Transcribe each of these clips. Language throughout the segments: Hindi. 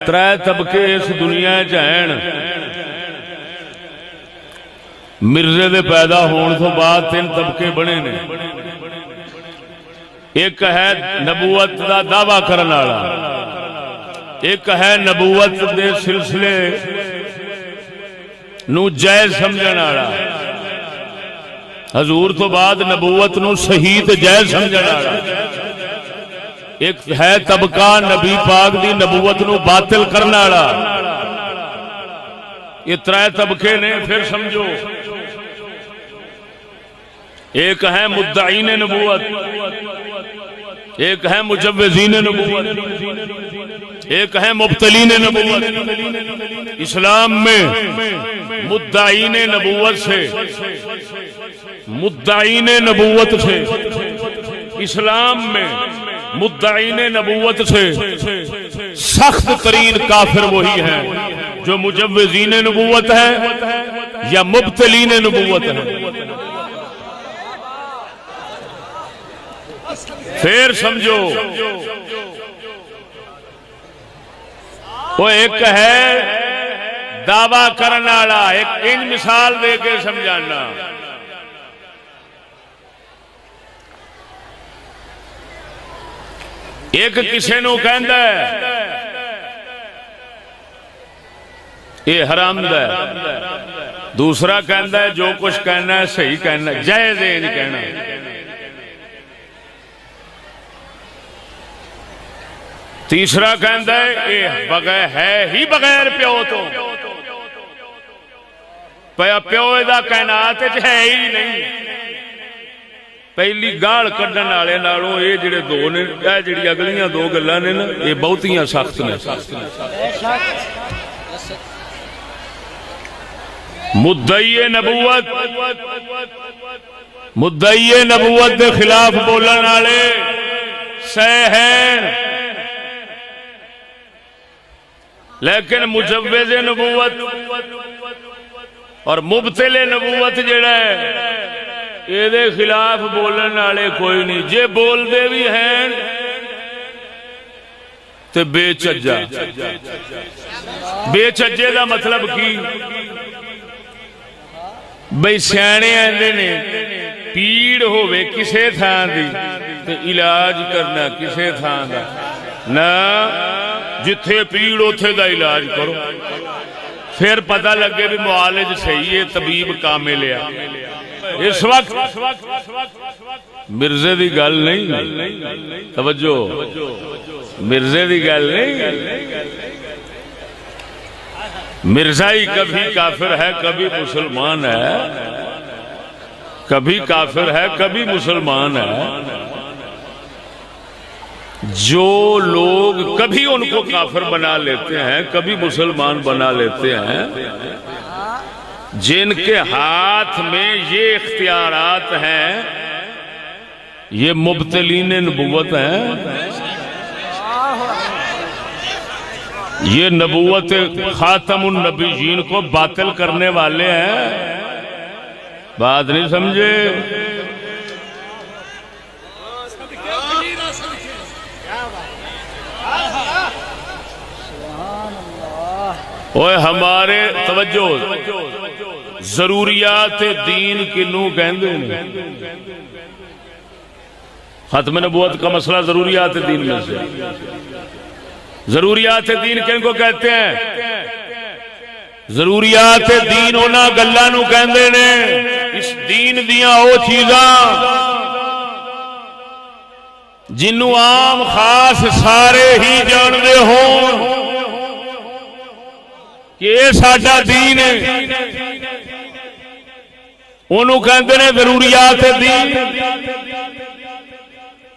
त्रै तबके इस दुनिया च हैं। मिर्जे दे पैदा होने तो बाद तीन तबके बने ने। एक है नबूवत का दावा करने वाला, एक है नबूवत के सिलसिले नू जायज समझण वाला। हजूर तो बाद नबूवत नू सही ते जायज समझण वाला। एक है तबका नबी पाक दी नबूवत नू बातिल करने वाला। ये त्रै तबके ने। फिर समझो, एक है मुद्दाईन नबूवत, एक है मुजव्विज़ीन नबूवत, एक है मुब्तलीन नबूवत। इस्लाम में मुद्दाईन नबूवत से, मुद्दाईन नबूवत से, इस्लाम में मुद्दाईन नबूवत से सख्त तरीन काफिर वही है जो मुजव्विज़ीन नबूवत है या मुब्तलीन नबूवत है। फिर समझो, वो एक है दावा करने वाला। एक इन मिसाल दे के समझाना। एक किसी नू कहंदा है ये हरामदा है, दूसरा कहंदा है जो कुछ कहना है सही कहना, जायज है नहीं कहना। तीसरा कहता है ये बगैर है ही बगैर प्यो तो प्यो दा कायनात है ही नहीं। पहली गाल कड्ढण वाले नालों ये जिहड़े दो ने, ये जिहड़ी अगलियां दो गल्लां ने ना, ये बहुतियां सख्त ने। मुद्दई नबूवत, मुद्दई नबूवत के खिलाफ बोलने वाले सह हैं, लेकिन मुजव्विज़ नबूवत और मुब्तिल नबूवत जिहड़ा है ये खिलाफ बोलने वाले कोई नहीं। जे बोलते भी हैं तो बेचज्जा। बेचज्जे का मतलब की बई सियाणे आंदे ने पीड़ होवे किसे थां दी ते इलाज करना किसे थां दा ना, जिथे पीड़ उथे दा इलाज करो। फिर पता लगे भी मुआलिज सही है, तबीब कामिल है। इस वक्त मिर्जे दी गल नहीं, तवज्जो, मिर्जे दी गल नहीं। मिर्जा ही कभी काफिर है कभी मुसलमान है, कभी काफिर है कभी मुसलमान है। जो लोग कभी उनको काफिर बना लेते हैं कभी मुसलमान बना लेते हैं, जिनके हाथ में ये इख्तियारात हैं, ये मुब्तलीन नबूवत हैं। ये नबूवत खातमुन नबीयीन को बातिल करने वाले हैं। बात नहीं समझे? ओए हमारे तवज्जो, जरूरियात दीन किनू कहंदे ने? खत्म नबूवत का मसला जरूरियात दीन में से। जरूरियात दीन किनको कहते हैं? जरूरियात दीन उन्हां गल्लां नू कहंदे ने, इस दीन दियां ओ चीज़ां जिन्नू आम खास सारे ही जानते होण कि ये साडा दीन है, उन्होंने कहते हैं जरूरियात दीन।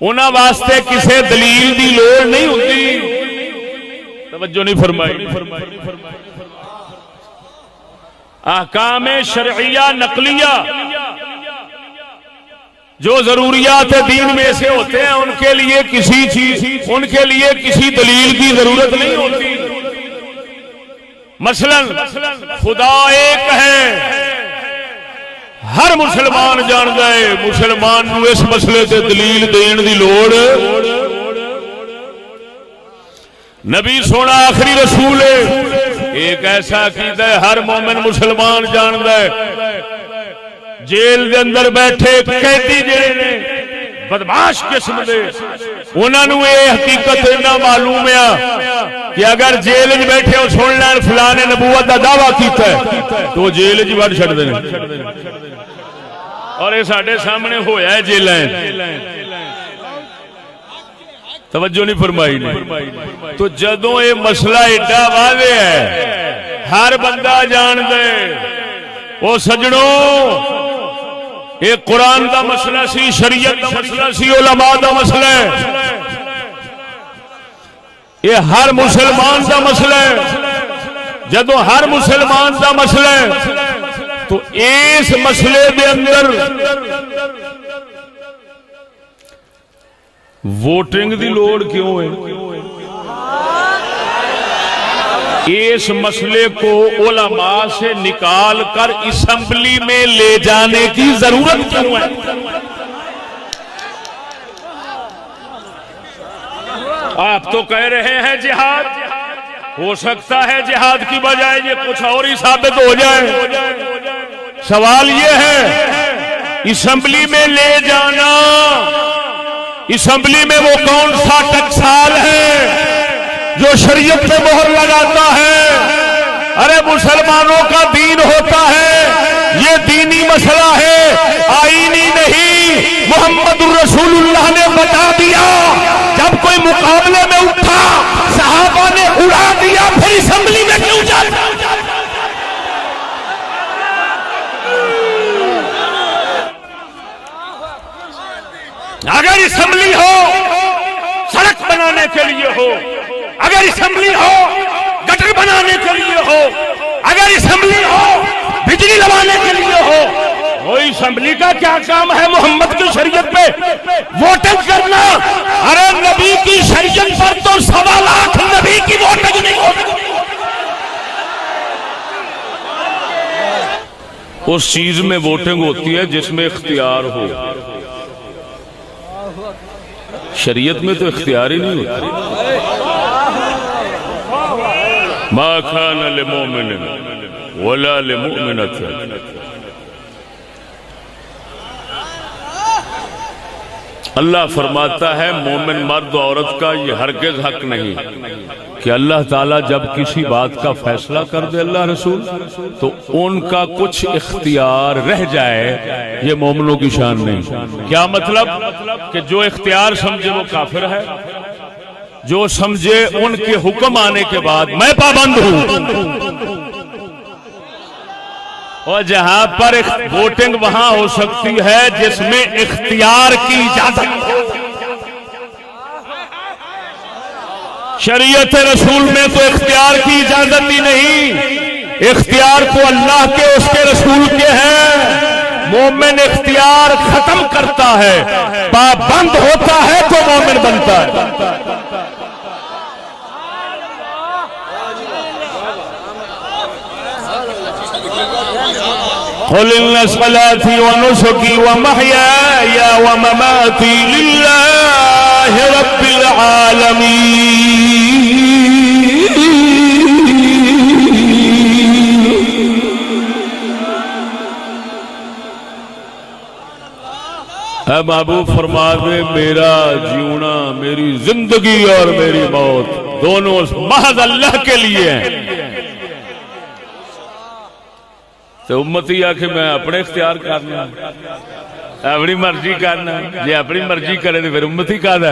उन्हां वास्ते किसी दलील की लोड़ नहीं होती। तवज्जो नहीं फरमाई। अहकाम शरइया नकलिया जो जरूरियात दीन में से होते हैं उनके लिए किसी चीज, उनके लिए किसी दलील की जरूरत नहीं होती। मसलन खुदा एक है, हर मुसलमान जानता है। मुसलमान को इस मसले से दलील देने की लोड़ नबी सोना आखिरी रसूल है। एक ऐसा अकीदा है हर मोमिन मुसलमान जानता है। जेल के अंदर बैठे कैदी जेड़े ने बदमाश किस्म दे, उन्होंने ये हकीकत इन्ना मालूम है कि अगर जेल च बैठे हो सुन लैन फलाने नबूवत का दावा किया है तो जेल च वड़ छड्डदे ने। और ये साडे सामने होया है जेल। तवज्जो नहीं फरमाई ने। तो जदों ये मसला एडा वादे है हर बंदा जान दे, ओ सजनों ये कुरान का मसला सी, शरीयत का मसला सी, उलमा का मसला है, ये हर मुसलमान का मसला है। जदों हर मुसलमान का मसला है तो इस मसले के अंदर वोटिंग की लोड़ क्यों है? इस मसले को उलमा से निकाल कर असेंबली में ले जाने की जरूरत क्यों है? आप तो कह रहे हैं जिहाद, हो सकता है जिहाद की बजाय ये कुछ और ही साबित हो जाए। सवाल ये है असेंबली में ले जाना, असेंबली में वो कौन सा टकसाल है जो शरीयत पे मोहर लगाता है? अरे मुसलमानों का दीन होता है, ये दीनी मसला है, आईनी नहीं। मोहम्मद रसूलुल्लाह ने बता दिया, जब कोई मुकाबले में उठा सहाबा ने उड़ा दिया, फिर असेंबली में क्यों जाता? अगर असेंबली हो सड़क बनाने के लिए हो, अगर असेंबली हो गटर बनाने के लिए हो, अगर असेंबली हो बिजली लगाने के लिए हो, वो असेंबली का क्या काम है मोहम्मद की शरीयत पे वोटिंग करना? अरे नबी की शरीयत पर तो 1.25 लाख नबी की वोटिंग नहीं होती। उस चीज में वोटिंग होती है जिसमें इख्तियार हो। शरीयत में तो इख्तियार ही नहीं होता। मा खाना लिमुमिन वला लिमुमिनत। अल्लाह फरमाता है मोमिन मर्द औरत का ये हरगिज़ हक नहीं कि अल्लाह ताला जब किसी बात का फैसला कर दे अल्लाह रसूल तो उनका कुछ इख्तियार रह जाए, ये मोमिनों की शान नहीं। क्या मतलब कि जो इख्तियार समझे वो काफिर है, जो समझे उनके हुक्म आने के बाद मैं पाबंद हूं। और जहां पर वोटिंग वहां हो सकती है जिसमें इख्तियार की इजाजत। शरीयत रसूल में तो इख्तियार की इजाजत ही नहीं, इख्तियार तो अल्लाह के उसके रसूल के हैं। मोमिन इख्तियार खत्म करता है, पाबंद होता है तो मोमिन बनता है। क़ुल इन्ना सलाती व नुसुकी व महयाया व ममाती लिल्लाहि रब्बिल आलमीन। ऐ महबूब फरमा दे मेरा जीना, मेरी जिंदगी और मेरी मौत दोनों महज अल्लाह के लिए हैं। तो उम्मती आखे मैं अपने इख्तियार करना, अपनी मर्जी करना, जे अपनी मर्जी करे तो फिर उम्मती कादा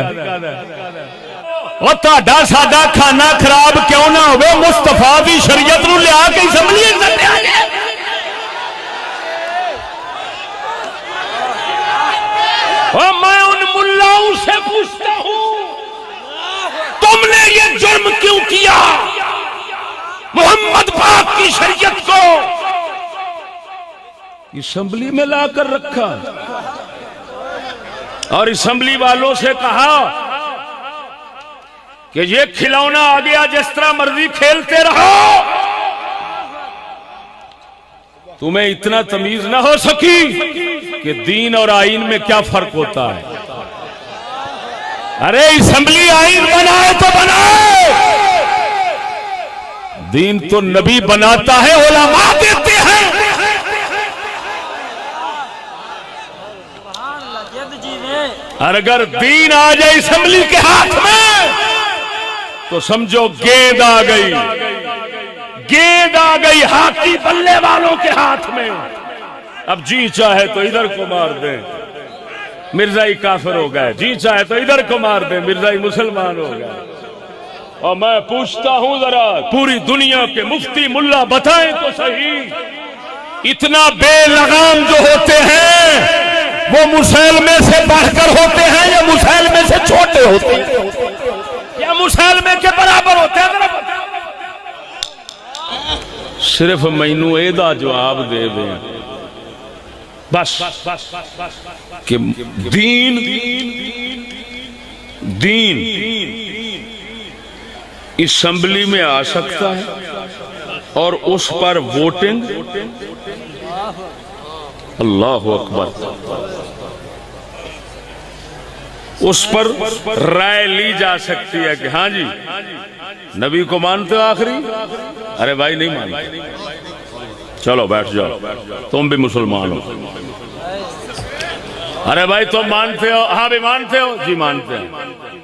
और ताड़ा साडा खाना खराब क्यों ना होवे, मुस्तफा की शरीयत नूं लिया के असेंबली और मैं उन मुल्लाओं से पूछता हूं तुमने ये जुर्म क्यों किया? मोहम्मद पाक की शरीयत को असेंबली में लाकर रखा और असेंबली वालों से कहा कि ये खिलौना आ गया, जिस तरह मर्जी खेलते रहो। तुम्हें इतना तमीज ना हो सकी कि दीन और आईन में क्या फर्क होता है। अरे असेंबली आईन बनाए तो बनाए, दीन तो नबी बनाता है, उलमा देते हैं। और अगर दीन आ जाए असेंबली के हाथ में तो समझो गेंद आ गई, गेंद आ गई हाथी बल्ले वालों के हाथ में। अब जी चाहे तो इधर को मार दे, मिर्जाई काफिर हो गए, जी चाहे तो इधर को मार दे, मिर्जाई मुसलमान हो गए। और मैं पूछता हूं जरा पूरी दुनिया के मुफ्ती मुल्ला बताएं तो सही, इतना बेलगाम जो होते हैं वो मुसलमे से बढ़कर होते हैं या मुसलमे से छोटे होते हैं या मुसलमे के बराबर होते हैं? सिर्फ मैनू एदा जवाब दे दें बस कि दीन दीन असेंबली में आ सकता है और उस पर वोटिंग, अल्लाह अकबर, उस पर राय ली जा सकती है कि हाँ जी नबी को मानते हो आखिरी? अरे भाई नहीं मानते, चलो बैठ जाओ, तुम भी मुसलमान हो। अरे भाई तुम मानते हो? हाँ भी मानते हो जी, मानते हैं,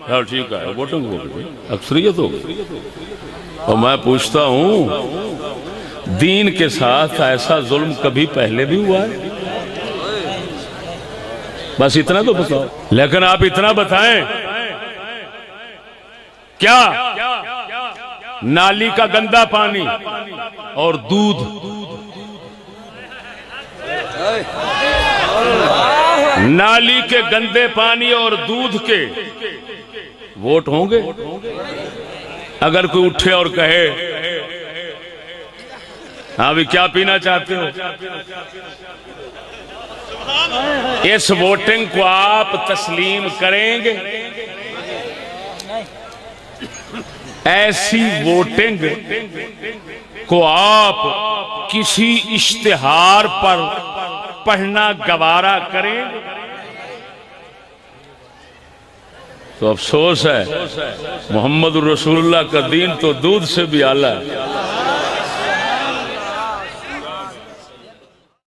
चलो ठीक है, वोटिंग हो गई, अक्सरियत हो गई। और मैं पूछता हूं दीन के साथ ऐसा जुल्म कभी पहले भी हुआ है? बस इतना तो बताओ। लेकिन आप इतना बताएं, क्या नाली का गंदा पानी और दूध, नाली के गंदे पानी और दूध के वोट होंगे? अगर कोई उठे और कहे हाँ भी क्या पीना चाहते हो, इस वोटिंग को आप तस्लीम करेंगे? ऐसी वोटिंग को आप किसी इश्तिहार पर पढ़ना गवारा करेंगे? तो अफसोस है, मोहम्मद रसूलुल्लाह का दीन तो दूध से भी आला है।